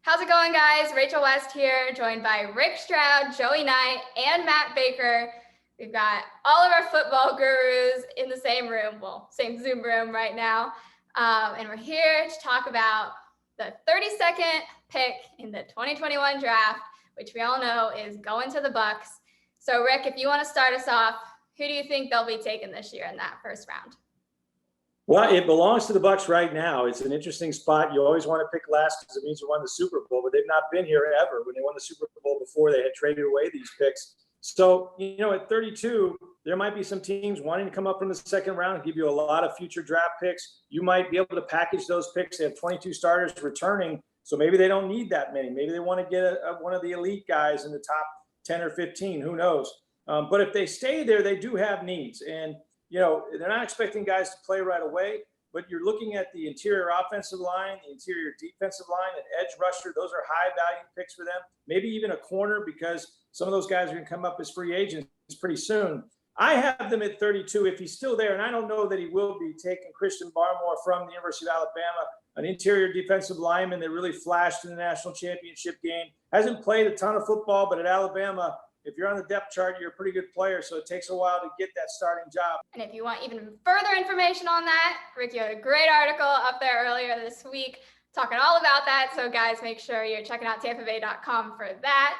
How's it going, guys? Rachel West here, joined by Rick Stroud, Joey Knight, and Matt Baker. We've got all of our football gurus in the same room, well, same Zoom room right now. And we're here to talk about the 32nd pick in the 2021 draft, which we all know is going to the Bucs. So, Rick, if you want to start us off, who do you think they'll be taking this year in that first round? Well, it belongs to the Bucs right now. It's an interesting spot. You always want to pick last because it means you won the Super Bowl, but they've not been here ever. When they won the Super Bowl before, they had traded away these picks. So, at 32, there might be some teams wanting to come up from the second round and give you a lot of future draft picks. You might be able to package those picks. They have 22 starters returning, so maybe they don't need that many. Maybe they want to get one of the elite guys in the top 10 or 15. Who knows? But if they stay there, they do have needs. And they're not expecting guys to play right away, but you're looking at the interior offensive line, the interior defensive line, an edge rusher. Those are high value picks for them. Maybe even a corner, because some of those guys are going to come up as free agents pretty soon. I have them at 32 if he's still there, and I don't know that he will be, taking Christian Barmore from the University of Alabama, an interior defensive lineman that really flashed in the national championship game. Hasn't played a ton of football, but at Alabama, if you're on the depth chart, you're a pretty good player, so it takes a while to get that starting job. And if you want even further information on that, Ricky had a great article up there earlier this week talking all about that. So guys, make sure you're checking out tampabay.com for that.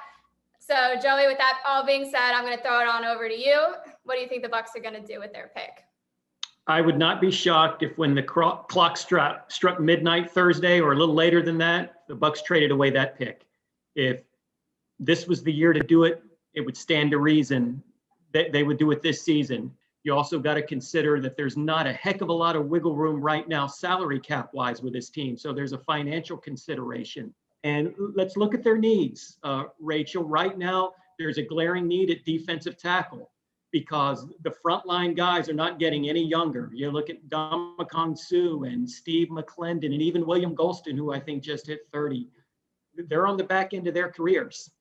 So Joey, with that all being said, I'm going to throw it on over to you. What do you think the Bucs are going to do with their pick? I would not be shocked if when the clock struck midnight Thursday or a little later than that, the Bucs traded away that pick. If this was the year to do it, it would stand to reason that they would do it this season. You also got to consider that there's not a heck of a lot of wiggle room right now, salary cap wise, with this team. So there's a financial consideration. And let's look at their needs, Rachel. Right now, there's a glaring need at defensive tackle because the frontline guys are not getting any younger. You look at Ndamukong Suh and Steve McClendon and even William Golston, who I think just hit 30. They're on the back end of their careers,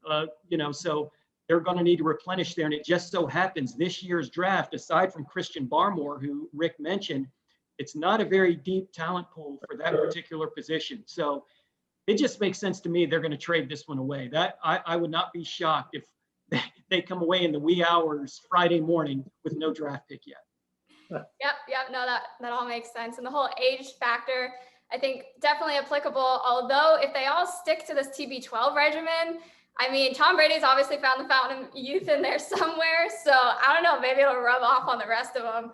so they're going to need to replenish there. And it just so happens this year's draft, aside from Christian Barmore, who Rick mentioned, it's not a very deep talent pool for that particular position. So it just makes sense to me they're going to trade this one away. That I would not be shocked if they come away in the wee hours Friday morning with no draft pick yet. Yep. No, that all makes sense. And the whole age factor, I think definitely applicable. Although if they all stick to this TB12 regimen, I mean, Tom Brady's obviously found the fountain of youth in there somewhere. So I don't know, maybe it'll rub off on the rest of them.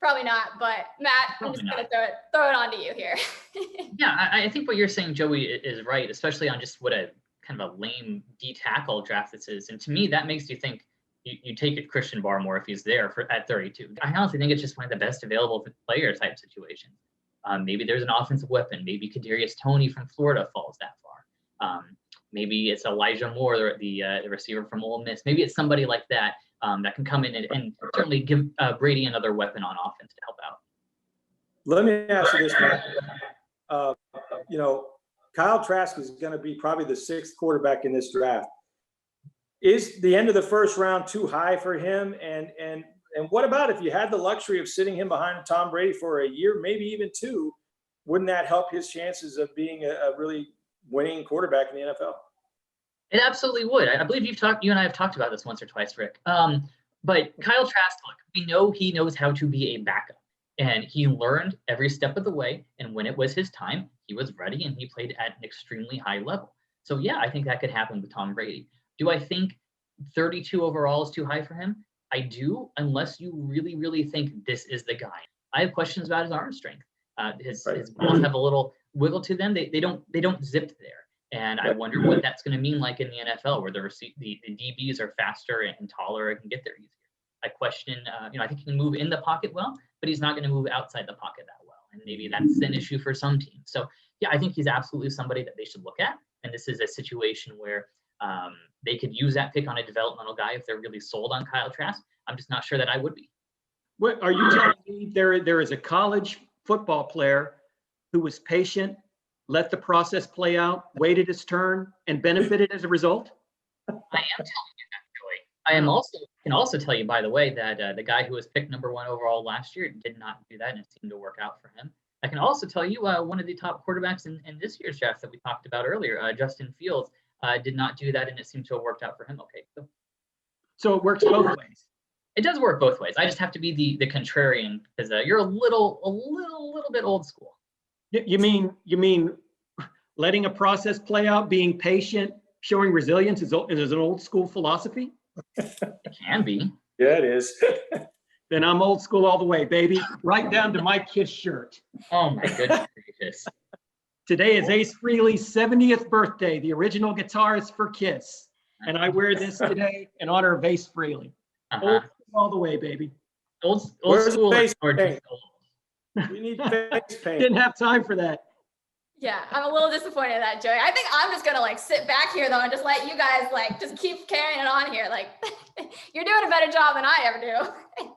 Probably not, but Matt, I'm just going to throw it on to you here. Yeah, I think what you're saying, Joey, is right, especially on just what a kind of a lame D-tackle draft this is. And to me, that makes you think you take it Christian Barmore if he's there at 32. I honestly think it's just one of the best available player type situations. Maybe there's an offensive weapon. Maybe Kadarius Toney from Florida falls that far. Maybe it's Elijah Moore, the receiver from Ole Miss. Maybe it's somebody like that that can come in and certainly give Brady another weapon on offense to help out. Let me ask you this, Matt. Kyle Trask is going to be probably the 6th quarterback in this draft. Is the end of the first round too high for him? And what about if you had the luxury of sitting him behind Tom Brady for a year, maybe even 2? Wouldn't that help his chances of being a really winning quarterback in the NFL? It absolutely would. I believe you and I have talked about this once or twice, Rick. But Kyle Trask, look, we know he knows how to be a backup, and he learned every step of the way. And when it was his time, he was ready and he played at an extremely high level. So yeah, I think that could happen with Tom Brady. Do I think 32 overall is too high for him? I do, unless you really, really think this is the guy. I have questions about his arm strength. His balls have a little wiggle to them. They don't zip there. And I wonder what that's going to mean like in the NFL, where the DBs are faster and taller and can get there easier. I question, I think he can move in the pocket well, but he's not going to move outside the pocket that well. And maybe that's an issue for some teams. So yeah, I think he's absolutely somebody that they should look at. And this is a situation where they could use that pick on a developmental guy if they're really sold on Kyle Trask. I'm just not sure that I would be. What are you telling me? There is a college football player who was patient, let the process play out, waited his turn, and benefited as a result? I am telling you that, Joey. Can also tell you, by the way, that the guy who was picked number 1 overall last year did not do that, and it seemed to work out for him. I can also tell you one of the top quarterbacks in this year's draft that we talked about earlier, Justin Fields, did not do that, and it seemed to have worked out for him okay. So it works both ways. It does work both ways. I just have to be the contrarian because you're a little bit old school. You mean letting a process play out, being patient, showing resilience is an old school philosophy? It can be. Yeah, it is. Then I'm old school all the way, baby. Right down to my KISS shirt. Oh my goodness gracious. Today is Ace Frehley's 70th birthday, the original guitarist for KISS. And I wear this today in honor of Ace Frehley. Old school all the way, baby. Old Where's school the face or paint? just old? We need face paint. Didn't have time for that. Yeah, I'm a little disappointed in that, Joey. I think I'm just gonna like sit back here though and just let you guys like just keep carrying it on here. Like you're doing a better job than I ever do.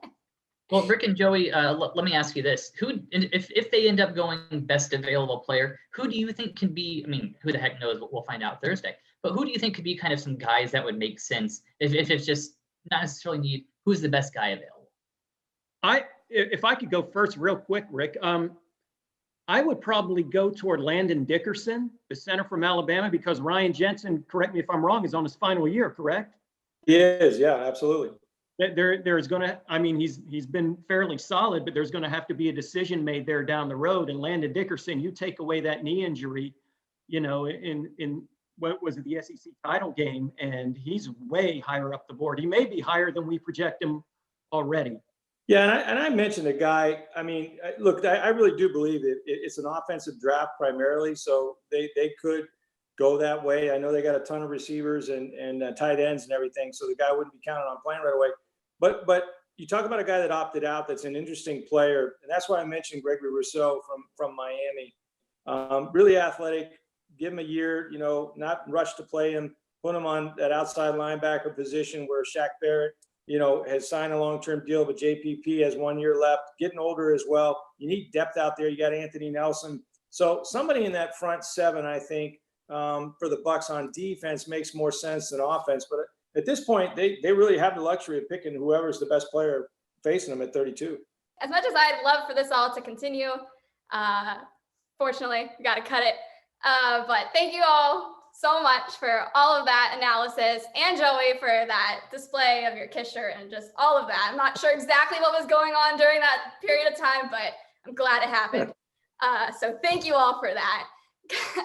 Well, Rick and Joey, let me ask you this: if they end up going best available player, who do you think can be? I mean, who the heck knows? We'll find out Thursday. But who do you think could be kind of some guys that would make sense if it's just not necessarily need? Who's the best guy available? If I could go first real quick, Rick, I would probably go toward Landon Dickerson, the center from Alabama, because Ryan Jensen, correct me if I'm wrong, is on his final year, correct? He is, yeah, absolutely. There's going to, I mean, he's been fairly solid, but there's going to have to be a decision made there down the road. And Landon Dickerson, you take away that knee injury, in what was it, the SEC title game, and he's way higher up the board. He may be higher than we project him already. Yeah, and I mentioned a guy. I mean, look, I really do believe it's an offensive draft primarily, so they could go that way. I know they got a ton of receivers and tight ends and everything, so the guy wouldn't be counted on playing right away. But you talk about a guy that opted out. That's an interesting player, and that's why I mentioned Gregory Rousseau from Miami. Really athletic. Give him a year, not rush to play him. Put him on that outside linebacker position where Shaq Barrett, has signed a long-term deal, but JPP has 1 year left, getting older as well. You need depth out there. You got Anthony Nelson. So somebody in that front seven, I think, for the Bucs on defense makes more sense than offense. But at this point, they really have the luxury of picking whoever's the best player facing them at 32. As much as I'd love for this all to continue, fortunately, we got to cut it. But thank you all so much for all of that analysis, and Joey for that display of your KISS shirt and just all of that. I'm not sure exactly what was going on during that period of time, but I'm glad it happened. So thank you all for that.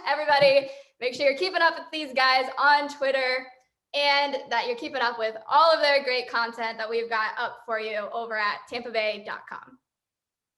Everybody, make sure you're keeping up with these guys on Twitter and that you're keeping up with all of their great content that we've got up for you over at tampabay.com.